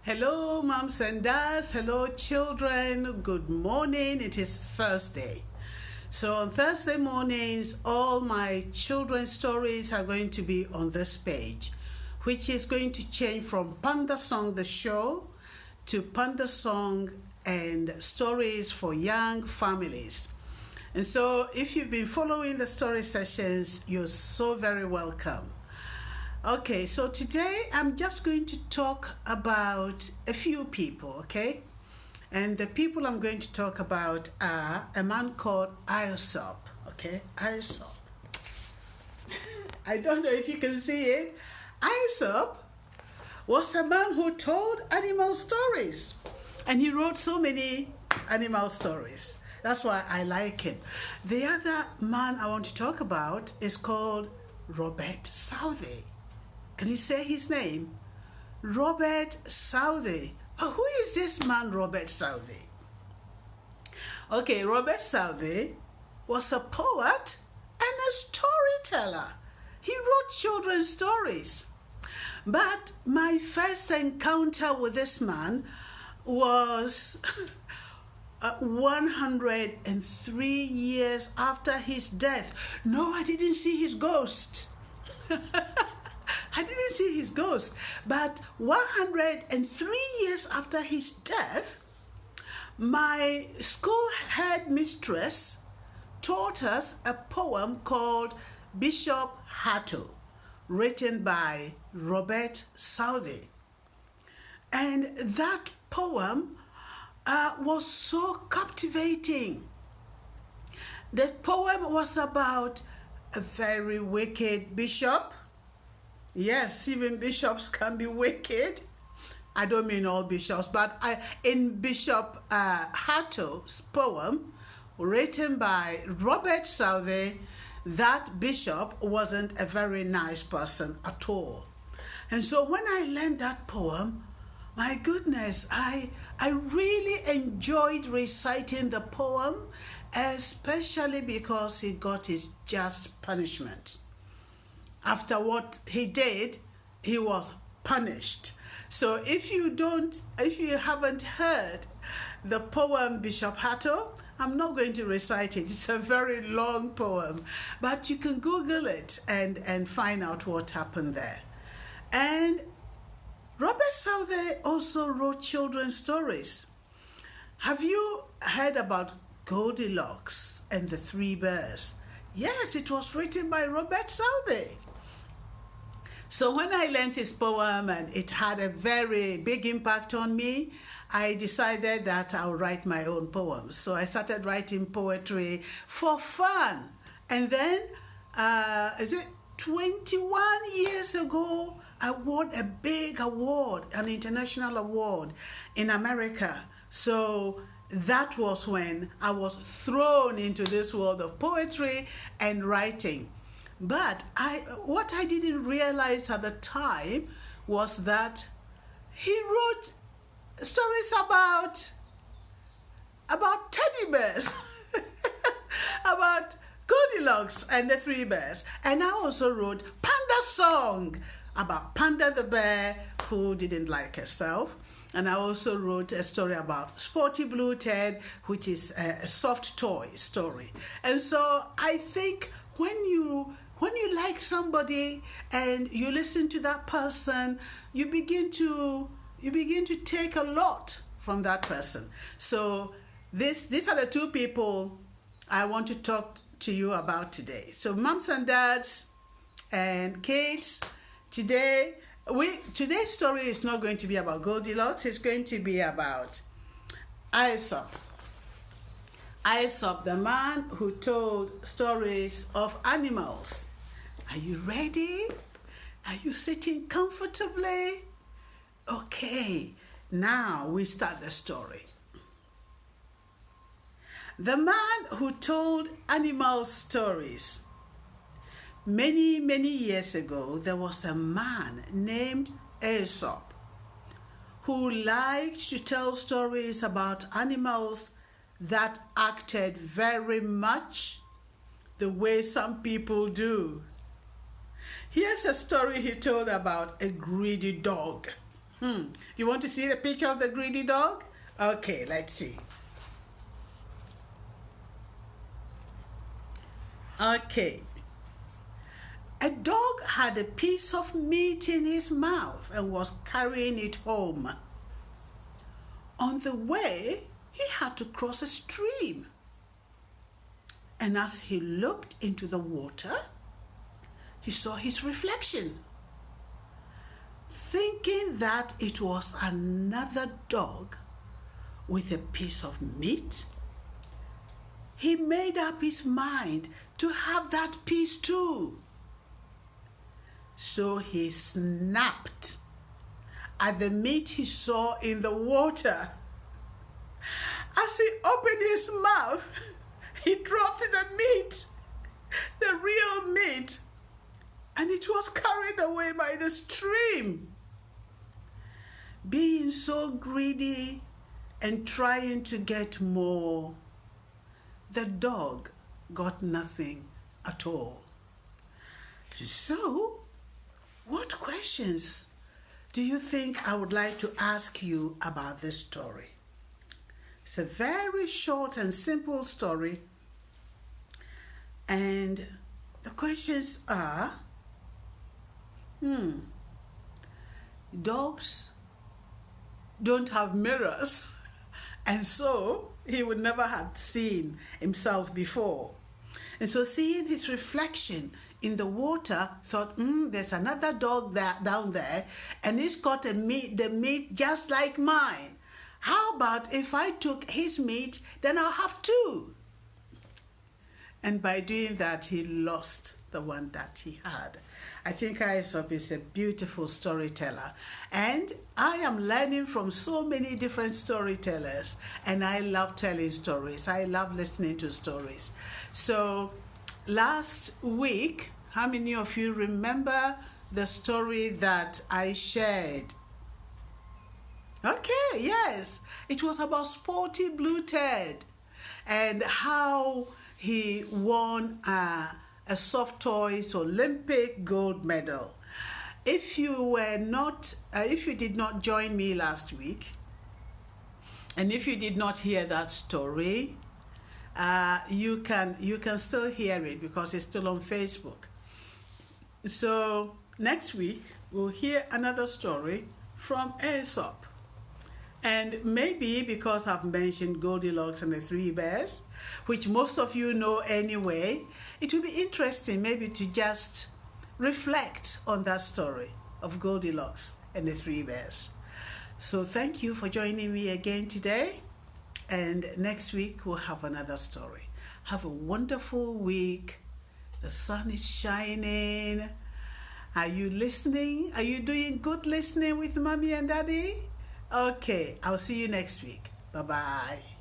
Hello, moms and dads. Hello, children. Good morning. It is Thursday. So, on Thursday mornings, all my children's stories are going to be on this page, which is going to change from Panda Song the show to Panda Song and stories for young families. And so, if you've been following the story sessions, you're so very welcome. Okay, so today I'm just going to talk about a few people, okay? And the people I'm going to talk about are a man called Aesop, okay? Aesop. I don't know if you can see it. Aesop was a man who told animal stories. And he wrote so many animal stories. That's why I like him. The other man I want to talk about is called Robert Southey. Can you say his name? Robert Southey. Who is this man, Robert Southey? Okay, Robert Southey was a poet and a storyteller. He wrote children's stories. But my first encounter with this man was 103 years after his death. No, I didn't see his ghost. I didn't see his ghost, but 103 years after his death, my school headmistress taught us a poem called Bishop Hatto, written by Robert Southey. And that poem was so captivating. The poem was about a very wicked bishop. Yes, even bishops can be wicked. I don't mean all bishops, but in Bishop Hatto's poem, written by Robert Southey, that bishop wasn't a very nice person at all. And so when I learned that poem, my goodness, I really enjoyed reciting the poem, especially because he got his just punishment. After what he did, he was punished. So if you haven't heard the poem Bishop Hatto, I'm not going to recite it. It's a very long poem, but you can Google it and find out what happened there. And Robert Southey also wrote children's stories. Have you heard about Goldilocks and the Three Bears? Yes, it was written by Robert Southey. So when I learned his poem and it had a very big impact on me, I decided that I'll write my own poems. So I started writing poetry for fun. And then, 21 years ago, I won a big award, an international award in America. So that was when I was thrown into this world of poetry and writing. But what I didn't realize at the time was that he wrote stories about teddy bears, about Goldilocks and the Three Bears. And I also wrote Panda Song about Panda the bear who didn't like herself. And I also wrote a story about Sporty Blue Ted, which is a soft toy story. And so I think when you like somebody and you listen to that person, you begin to take a lot from that person. So these are the two people I want to talk to you about today. So moms and dads and kids, today's story is not going to be about Goldilocks. It's going to be about Aesop. Aesop, the man who told stories of animals. Are you ready? Are you sitting comfortably? Okay, now we start the story. The man who told animal stories. Many, many years ago, there was a man named Aesop who liked to tell stories about animals that acted very much the way some people do. Here's a story he told about a greedy dog. You want to see the picture of the greedy dog? Okay, let's see. Okay. A dog had a piece of meat in his mouth and was carrying it home. On the way, he had to cross a stream. And as he looked into the water, he saw his reflection. Thinking that it was another dog with a piece of meat, he made up his mind to have that piece too. So he snapped at the meat he saw in the water. As he opened his mouth, he dropped the meat, the real meat, and it was carried away by the stream. Being so greedy and trying to get more, the dog got nothing at all. So, what questions do you think I would like to ask you about this story? It's a very short and simple story. And the questions are, dogs don't have mirrors, and so he would never have seen himself before. And so seeing his reflection in the water, thought, there's another dog down there, and he's got the meat just like mine. How about if I took his meat, then I'll have two? And by doing that, he lost the one that he had. I think Aesop is a beautiful storyteller, and I am learning from so many different storytellers, and I love telling stories. I love listening to stories. So last week, how many of you remember the story that I shared? Okay, yes. It was about Sporty Blue Ted and how he won a Soft Toys Olympic gold medal. If you did not join me last week, and if you did not hear that story, you can still hear it because it's still on Facebook. So next week we'll hear another story from Aesop. And maybe because I've mentioned Goldilocks and the Three Bears, which most of you know anyway, it will be interesting maybe to just reflect on that story of Goldilocks and the Three Bears. So thank you for joining me again today. And next week we'll have another story. Have a wonderful week. The sun is shining. Are you listening? Are you doing good listening with Mommy and Daddy? Okay, I'll see you next week. Bye-bye.